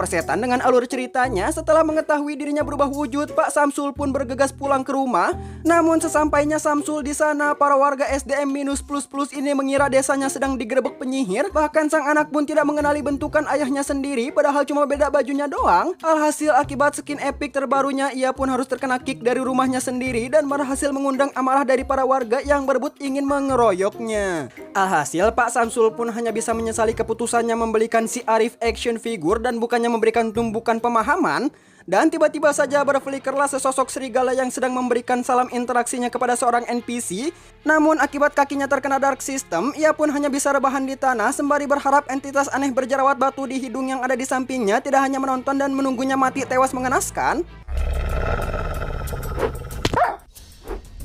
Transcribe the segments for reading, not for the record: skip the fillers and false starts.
persetan dengan alur ceritanya. Setelah mengetahui dirinya berubah wujud, Pak Samsul pun bergegas pulang ke rumah. Namun sesampainya Samsul di sana, para warga SDM minus plus plus ini mengira desanya sedang digerebek penyihir. Bahkan sang anak pun tidak mengenali bentukan ayahnya sendiri, padahal cuma beda bajunya doang. Alhasil akibat skin epic terbarunya, ia pun harus terkena kick dari rumahnya sendiri dan berhasil mengundang amarah dari para warga yang berebut ingin mengeroyoknya. Alhasil Pak Samsul pun hanya bisa menyesali keputusannya membelikan si Arif action figure dan bukannya memberikan tumbukan pemahaman. Dan tiba-tiba saja berflikerlah sesosok serigala yang sedang memberikan salam interaksinya kepada seorang NPC. Namun akibat kakinya terkena dark system, ia pun hanya bisa rebahan di tanah sembari berharap entitas aneh berjerawat batu di hidung yang ada di sampingnya tidak hanya menonton dan menunggunya mati tewas mengenaskan.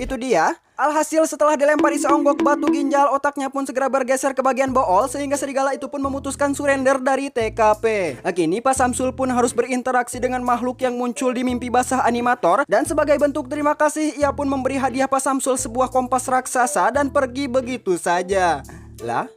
Itu dia. Alhasil setelah dilempari seonggok batu ginjal, otaknya pun segera bergeser ke bagian bool sehingga serigala itu pun memutuskan surrender dari TKP. Kini Pak Samsul pun harus berinteraksi dengan makhluk yang muncul di mimpi basah animator. Dan sebagai bentuk terima kasih, ia pun memberi hadiah Pak Samsul sebuah kompas raksasa dan pergi begitu saja. Lah?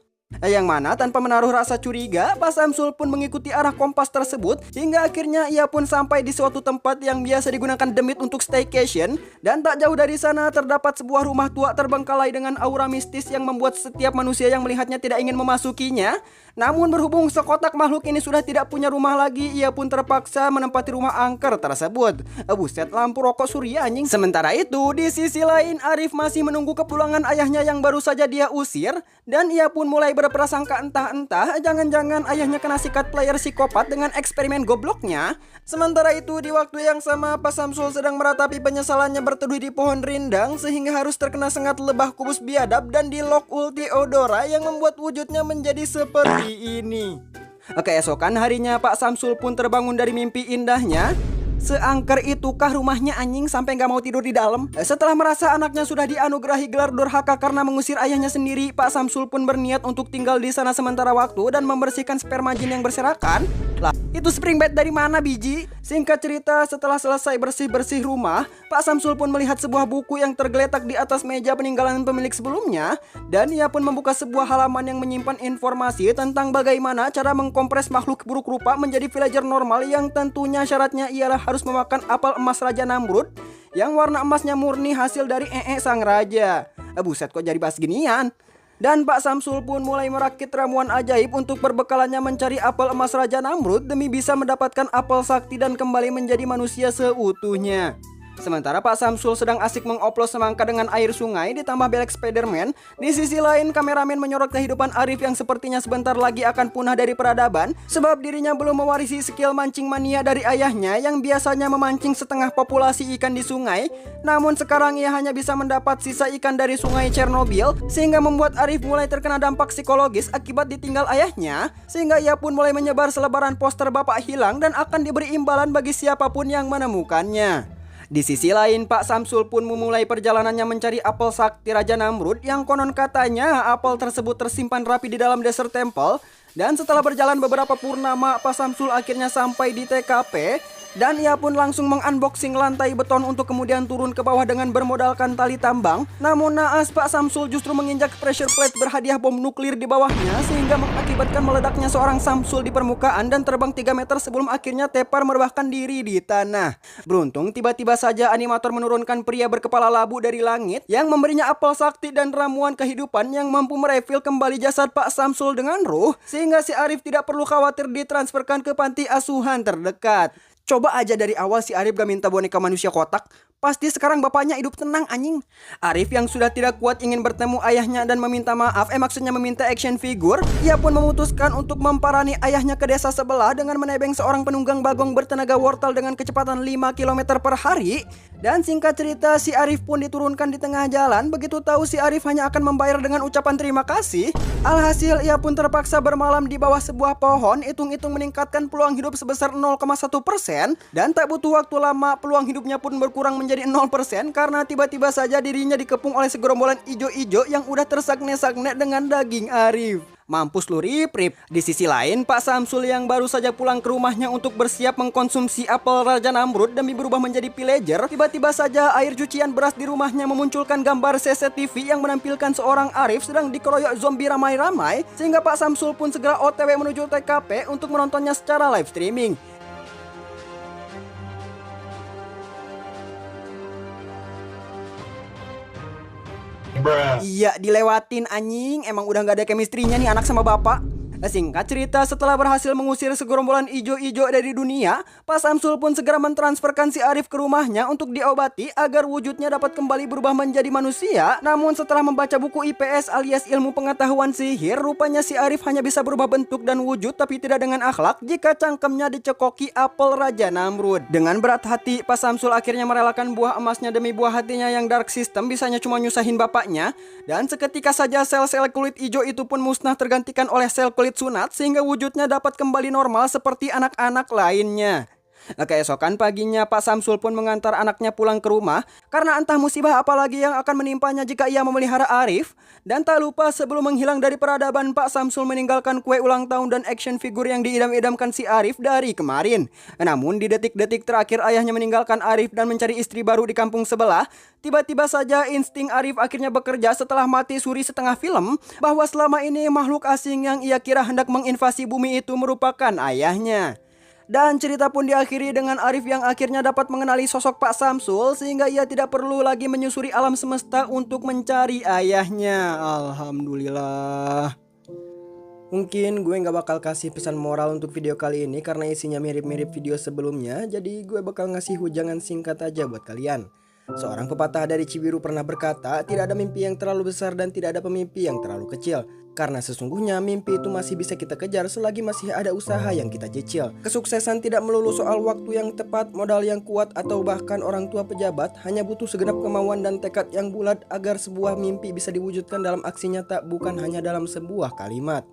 Yang mana tanpa menaruh rasa curiga, Pak Samsul pun mengikuti arah kompas tersebut hingga akhirnya ia pun sampai di suatu tempat yang biasa digunakan demit untuk staycation. Dan tak jauh dari sana terdapat sebuah rumah tua terbengkalai dengan aura mistis yang membuat setiap manusia yang melihatnya tidak ingin memasukinya. Namun berhubung sekotak makhluk ini sudah tidak punya rumah lagi, ia pun terpaksa menempati rumah angker tersebut. Buset, lampu rokok surya anjing. Sementara itu di sisi lain, Arif masih menunggu kepulangan ayahnya yang baru saja dia usir. Dan ia pun mulai berprasangka entah-entah jangan-jangan ayahnya kena sikat player psikopat dengan eksperimen gobloknya. Sementara itu di waktu yang sama, Pak Samsul sedang meratapi penyesalannya berteduh di pohon rindang sehingga harus terkena sengat lebah kubus biadab dan di lock ulti Odora yang membuat wujudnya menjadi seperti ini. Keesokan harinya Pak Samsul pun terbangun dari mimpi indahnya. Seangker itukah rumahnya anjing sampai gak mau tidur di dalam? Setelah merasa anaknya sudah dianugerahi gelar durhaka karena mengusir ayahnya sendiri, Pak Samsul pun berniat untuk tinggal di sana sementara waktu dan membersihkan sperma jin yang berserakan. Lah, itu spring bed dari mana biji? Singkat cerita, setelah selesai bersih-bersih rumah, Pak Samsul pun melihat sebuah buku yang tergeletak di atas meja peninggalan pemilik sebelumnya. Dan ia pun membuka sebuah halaman yang menyimpan informasi tentang bagaimana cara mengkompres makhluk buruk rupa menjadi villager normal yang tentunya syaratnya ialah harus memakan apel emas Raja Namrud yang warna emasnya murni hasil dari sang raja. Buset, kok jadi bahas ginian? Dan Pak Samsul pun mulai merakit ramuan ajaib untuk perbekalannya mencari apel emas Raja Namrud demi bisa mendapatkan apel sakti dan kembali menjadi manusia seutuhnya. Sementara Pak Samsul sedang asik mengoplos semangka dengan air sungai ditambah belek Spiderman. Di sisi lain, kameramen menyorot kehidupan Arif yang sepertinya sebentar lagi akan punah dari peradaban sebab dirinya belum mewarisi skill mancing mania dari ayahnya yang biasanya memancing setengah populasi ikan di sungai. Namun sekarang ia hanya bisa mendapat sisa ikan dari sungai Chernobyl sehingga membuat Arif mulai terkena dampak psikologis akibat ditinggal ayahnya. Sehingga ia pun mulai menyebar selebaran poster bapak hilang dan akan diberi imbalan bagi siapapun yang menemukannya. Di sisi lain, Pak Samsul pun memulai perjalanannya mencari apel sakti Raja Namrud yang konon katanya apel tersebut tersimpan rapi di dalam Desert Temple. Dan setelah berjalan beberapa purnama, Pak Samsul akhirnya sampai di TKP. Dan ia pun langsung mengunboxing lantai beton untuk kemudian turun ke bawah dengan bermodalkan tali tambang. Namun naas, Pak Samsul justru menginjak pressure plate berhadiah bom nuklir di bawahnya sehingga mengakibatkan meledaknya seorang Samsul di permukaan dan terbang 3 meter sebelum akhirnya tepar merebahkan diri di tanah. Beruntung tiba-tiba saja animator menurunkan pria berkepala labu dari langit yang memberinya apel sakti dan ramuan kehidupan yang mampu merefill kembali jasad Pak Samsul dengan ruh sehingga si Arif tidak perlu khawatir ditransferkan ke panti asuhan terdekat. Coba aja dari awal si Arif gak minta boneka manusia kotak, pasti sekarang bapaknya hidup tenang anjing. Arif yang sudah tidak kuat ingin bertemu ayahnya dan meminta maaf, maksudnya meminta action figure. Ia pun memutuskan untuk memparani ayahnya ke desa sebelah dengan menebeng seorang penunggang bagong bertenaga wortel dengan kecepatan 5 km per hari. Dan singkat cerita, si Arif pun diturunkan di tengah jalan. Begitu tahu si Arif hanya akan membayar dengan ucapan terima kasih. Alhasil ia pun terpaksa bermalam di bawah sebuah pohon. Hitung-hitung meningkatkan peluang hidup sebesar 0,1%. Dan tak butuh waktu lama, peluang hidupnya pun berkurang menjadi 0% karena tiba-tiba saja dirinya dikepung oleh segerombolan ijo-ijo yang udah tersakne-sakne dengan daging Arif. Mampus lu Rip. Di sisi lain, Pak Samsul yang baru saja pulang ke rumahnya untuk bersiap mengkonsumsi apel Raja Namrud demi berubah menjadi villager. Tiba-tiba saja air cucian beras di rumahnya memunculkan gambar CCTV yang menampilkan seorang Arif sedang dikeroyok zombie ramai-ramai. Sehingga Pak Samsul pun segera OTW menuju TKP untuk menontonnya secara live streaming. Iya dilewatin anjing, emang udah gak ada chemistry-nya nih anak sama bapak. Singkat cerita, setelah berhasil mengusir segerombolan ijo-ijo dari dunia, Pak Samsul pun segera mentransferkan si Arif ke rumahnya untuk diobati agar wujudnya dapat kembali berubah menjadi manusia. Namun setelah membaca buku IPS alias ilmu pengetahuan sihir, rupanya si Arif hanya bisa berubah bentuk dan wujud tapi tidak dengan akhlak jika cangkemnya dicekoki apel Raja Namrud. Dengan berat hati, Pak Samsul akhirnya merelakan buah emasnya demi buah hatinya yang dark system bisanya cuma nyusahin bapaknya. Dan seketika saja sel-sel kulit hijau itu pun musnah tergantikan oleh sel kulit sunat sehingga wujudnya dapat kembali normal seperti anak-anak lainnya. Keesokan paginya Pak Samsul pun mengantar anaknya pulang ke rumah karena entah musibah apalagi yang akan menimpanya jika ia memelihara Arif. Dan tak lupa sebelum menghilang dari peradaban, Pak Samsul meninggalkan kue ulang tahun dan action figure yang diidam-idamkan si Arif dari kemarin. Namun di detik-detik terakhir ayahnya meninggalkan Arif dan mencari istri baru di kampung sebelah, tiba-tiba saja insting Arif akhirnya bekerja setelah mati suri setengah film bahwa selama ini makhluk asing yang ia kira hendak menginvasi bumi itu merupakan ayahnya. Dan cerita pun diakhiri dengan Arif yang akhirnya dapat mengenali sosok Pak Samsul sehingga ia tidak perlu lagi menyusuri alam semesta untuk mencari ayahnya. Alhamdulillah. Mungkin gue gak bakal kasih pesan moral untuk video kali ini karena isinya mirip-mirip video sebelumnya. Jadi gue bakal ngasih hujangan singkat aja buat kalian. Seorang pepatah dari Cibiru pernah berkata, tidak ada mimpi yang terlalu besar dan tidak ada pemimpi yang terlalu kecil. Karena sesungguhnya mimpi itu masih bisa kita kejar selagi masih ada usaha yang kita cicil. Kesuksesan tidak melulu soal waktu yang tepat, modal yang kuat, atau bahkan orang tua pejabat. Hanya butuh segenap kemauan dan tekad yang bulat agar sebuah mimpi bisa diwujudkan dalam aksi nyata, bukan hanya dalam sebuah kalimat.